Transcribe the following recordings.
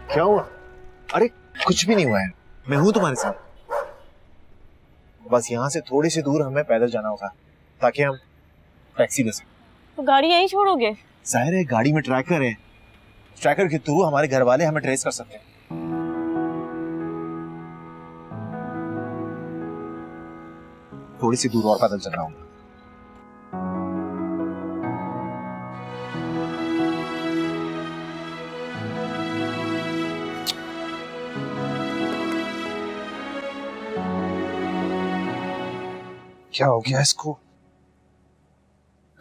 क्या हुआ? अरे कुछ भी नहीं हुआ है, मैं हूं तुम्हारे साथ। बस यहाँ से थोड़ी सी दूर हमें पैदल जाना होगा ताकि हम टैक्सी ले सकें। तो गाड़ी यहीं छोड़ोगे? जाहिर है, गाड़ी में ट्रैकर है, ट्रैकर के थ्रू हमारे घर वाले हमें ट्रेस कर सकते हैं। थोड़ी सी दूर और पैदल चलना होगा। क्या हो गया इसको?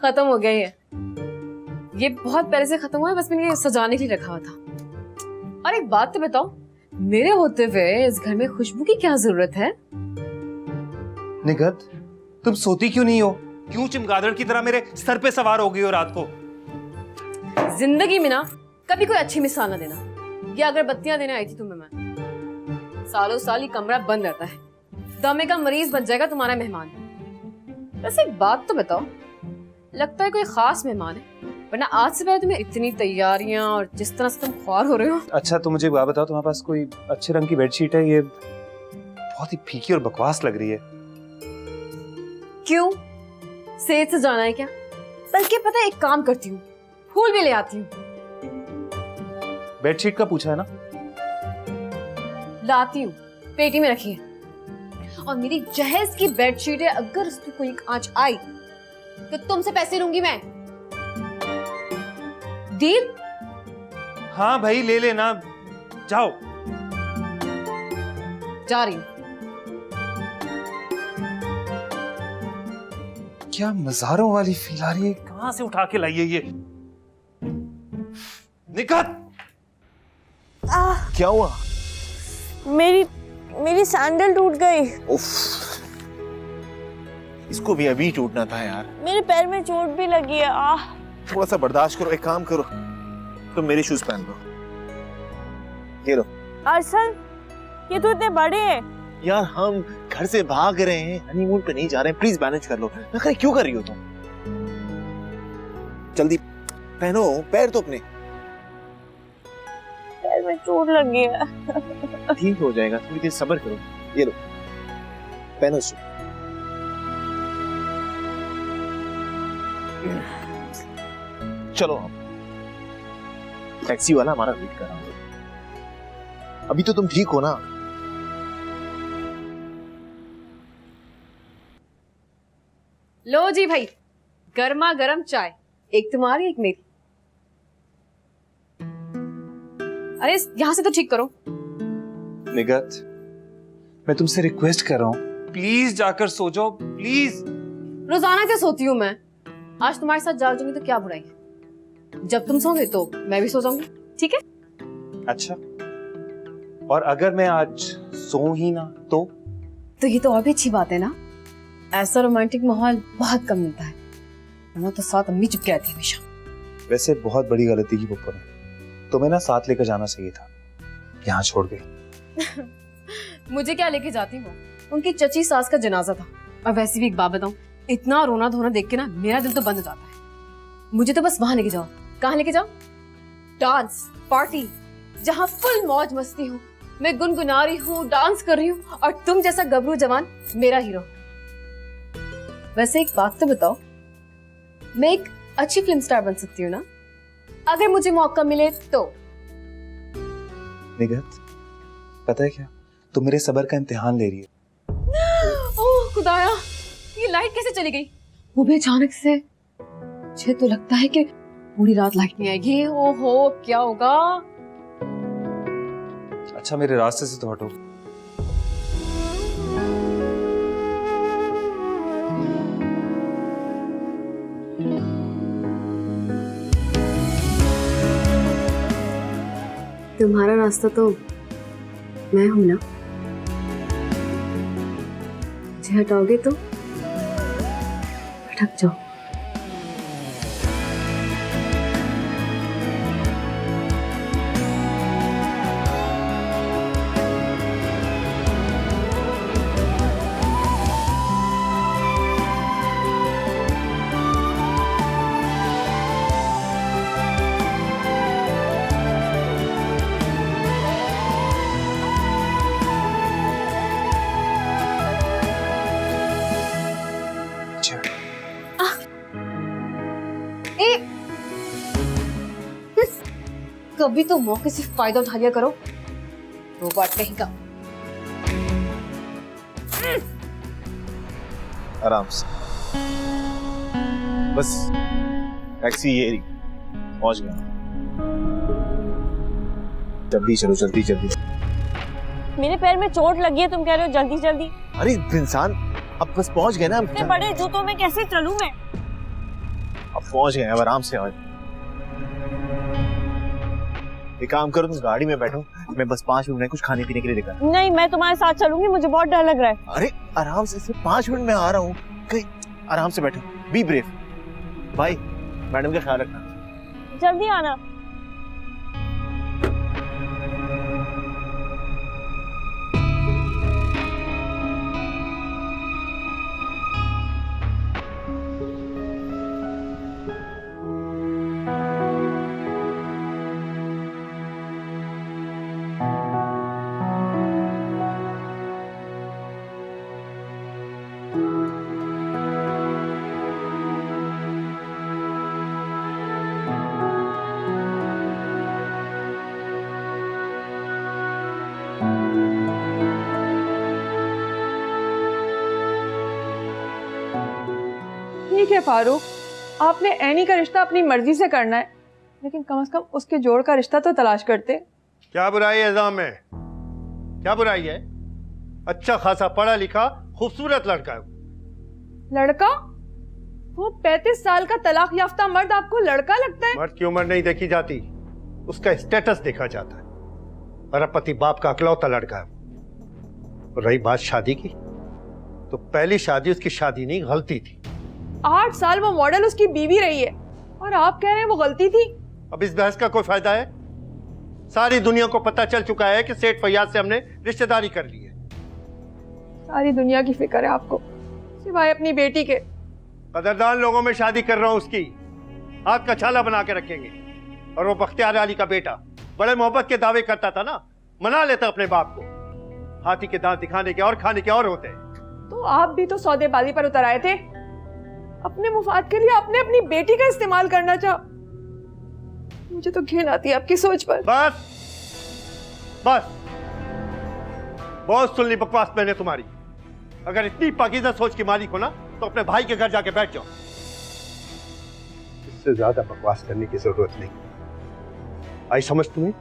खत्म हो गया ये बहुत पहले से खत्म हुआ है, बस मैंने ये सजाने के लिए रखा हुआ था। और एक बात तो बताओ, मेरे होते हुए इस घर में खुशबू की क्या जरूरत है? निगत, तुम सोती क्यों नहीं हो? क्यों चमगादड़ की तरह मेरे सर पे सवार हो गई हो रात को? जिंदगी में ना कभी कोई अच्छी मिसाल ना देना। ये अगरबत्तियां देने आई थी तुम्हें मैं। सालों साल ये कमरा बंद रहता है, दमे का मरीज बन जाएगा तुम्हारा मेहमान। वैसे एक बात तो बताओ, लगता है कोई खास मेहमान है, वरना आज से पहले तुम्हें इतनी तैयारियां और जिस तरह से तुम ख्वार हो रहे हो। अच्छा, तो मुझे बात बताओ, तुम्हारे पास कोई अच्छे रंग की बेडशीट है? ये बहुत ही फीकी और बकवास लग रही है। क्यों, सेज से जाना है क्या? बल्कि पता है, एक काम करती हूँ, फूल भी ले आती हूँ। बेडशीट का पूछा है ना? लाती हूँ, पेटी में रखी है। और मेरी जहेज की बेडशीट है, अगर उसकी कोई आंच आई तो तुमसे पैसे लूंगी मैं। डील? हाँ भाई, ले लेना, जाओ। जा रही हूँ। क्या मज़ारों वाली फील आ रही है? कहां से उठा के लाई है ये? निकट! क्या हुआ? मेरी सैंडल टूट गई। उफ, इसको भी अभी टूटना था यार। मेरे पैर में चोट भी लगी है। थोड़ा सा बर्दाश्त करो, एक काम करो, तुम मेरे शूज पहन लो। ये लो। अरसल, ये तो इतने बड़े हैं। यार हम घर से भाग रहे हैं, हनीमून पे नहीं जा रहे हैं, प्लीज मैनेज कर लो। नखरे क्यों कर रही हो तुम? जल्दी पहनो, पैर तो अपने। पैर में चोट लगी है। ठीक हो जाएगा, थोड़ी देर सब्र करो। ये लो, पहनो शूज। चलो, टैक्सी वाला हमारा वेट कर रहा है। अभी तो तुम ठीक हो ना? लो जी भाई, गर्मा गर्म चाय, एक तुम्हारी एक मेरी। अरे यहाँ से तो ठीक करो। निगत, मैं तुमसे रिक्वेस्ट कर रहा हूँ, प्लीज जाकर सो जाओ, प्लीज। रोजाना क्या सोती हूँ मैं, आज तुम्हारे साथ जाग जाऊंगी तो क्या बुराई है? जब तुम सोओगे तो मैं भी सो जाऊंगी, ठीक है? अच्छा, और अगर मैं आज सो ही ना तो ये तो और भी अच्छी बात है ना। ऐसा रोमांटिक माहौल बहुत कम मिलता है, वरना तो साथ अम्मी चुपके रहती है हमेशा। वैसे बहुत बड़ी गलती की पप्पू ने, तुम्हें ना साथ लेकर जाना चाहिए था, यहाँ छोड़ गई। मुझे क्या लेके जाती वो, उनकी चची सास का जनाजा था। और वैसे भी एक बात बताऊं, इतना रोना धोना देख के ना मेरा दिल तो बंद हो जाता है। मुझे तो बस वहां लेके जाओ। कहाँ लेके जाओ? डांस पार्टी, जहाँ फुल मौज मस्ती हो, मैं गुनगुना रही हूँ, डांस कर रही हूँ, और तुम जैसा गबरू जवान मेरा हीरो। वैसे एक बात तो बताओ, मैं एक अच्छी फिल्म स्टार बन सकती हूँ ना, अगर मुझे मौका मिले तो? निगत, पता है क्या, तुम मेरे सब्र का इम्तिहान ले रही है। ओह खुदाया, ये लाइट कैसे चली गई? वो भी अचानक से। मुझे तो लगता है कि पूरी रात लाइट नहीं आएगी। ओहो, क्या होगा? अच्छा, मेरे रास्ते से तो हटो। तुम्हारा रास्ता तो मैं हूं ना, मुझे हटाओगे तो भटक जाओ। ए कभी तो मौके से फायदा उठा लिया करो, रोबोट कहीं का। आराम से, बस टैक्सी ये रही, पहुंच गया। जल्दी चलो, जल्दी जल्दी। मेरे पैर में चोट लगी है, तुम कह रहे हो जल्दी जल्दी? अरे इंसान, अब बस पहुंच गए ना। इतने बड़े जूतों में कैसे चलूं मैं? अब पहुंच गए, अब आराम से आओ। एक काम करो, तुम गाड़ी में बैठो, मैं बस 5 मिनट में कुछ खाने पीने के लिए लेकर। नहीं, मैं तुम्हारे साथ चलूंगी, मुझे बहुत डर लग रहा है। अरे आराम से, सिर्फ 5 मिनट में आ रहा हूँ, कहीं आराम से बैठो, बी ब्रेव। भाई मैडम का ख्याल रखना। जल्दी आना। ठीक है फारूक, आपने एनी का रिश्ता अपनी मर्जी से करना है, लेकिन कम से कम उसके जोड़ का रिश्ता तो तलाश करते। क्या बुराई है एग्जाम में? क्या बुराई है? अच्छा खासा पढ़ा लिखा खूबसूरत लड़का है। लड़का? वो 35 साल का तलाक याफ्ता मर्द आपको लड़का लगता है? मर्द की उम्र नहीं देखी जाती, उसका स्टेटस देखा जाता है। मेरा पति बाप का अकलौता लड़का है। और रही बात शादी की, तो पहली शादी उसकी शादी नहीं, गलती थी। 8 साल वो मॉडल उसकी बीवी रही है और आप कह रहे हैं वो गलती थी? अब इस बहस का कोई फायदा है? सारी दुनिया को पता चल चुका है कि सेठ फैयाज से हमने रिश्तेदारी कर ली है। सारी दुनिया की फिक्र है आपको, सिवाय अपनी बेटी के। कदरदान लोगों में शादी कर रहा हूं उसकी, हाथ का छाला बना के रखेंगे। और वो बख्तियार अली का बेटा बड़े मोहब्बत के दावे करता था ना, मना लेता अपने बाप को। हाथी के दांत दिखाने के और खाने के और होते हैं। तो आप भी तो सौदेबाजी पर उतर आए थे, अपने मुफाद के लिए आपने अपनी बेटी का इस्तेमाल करना चाहा। मुझे तो घिन आती है आपकी सोच पर। बस बस, बहुत सुन ली बकवास मैंने तुम्हारी। अगर इतनी पाकीज़ा सोच की मालिक हो ना, तो अपने भाई के घर जाके बैठ जाओ। इससे ज्यादा बकवास करने की जरूरत नहीं। आई समझ तुम्हें?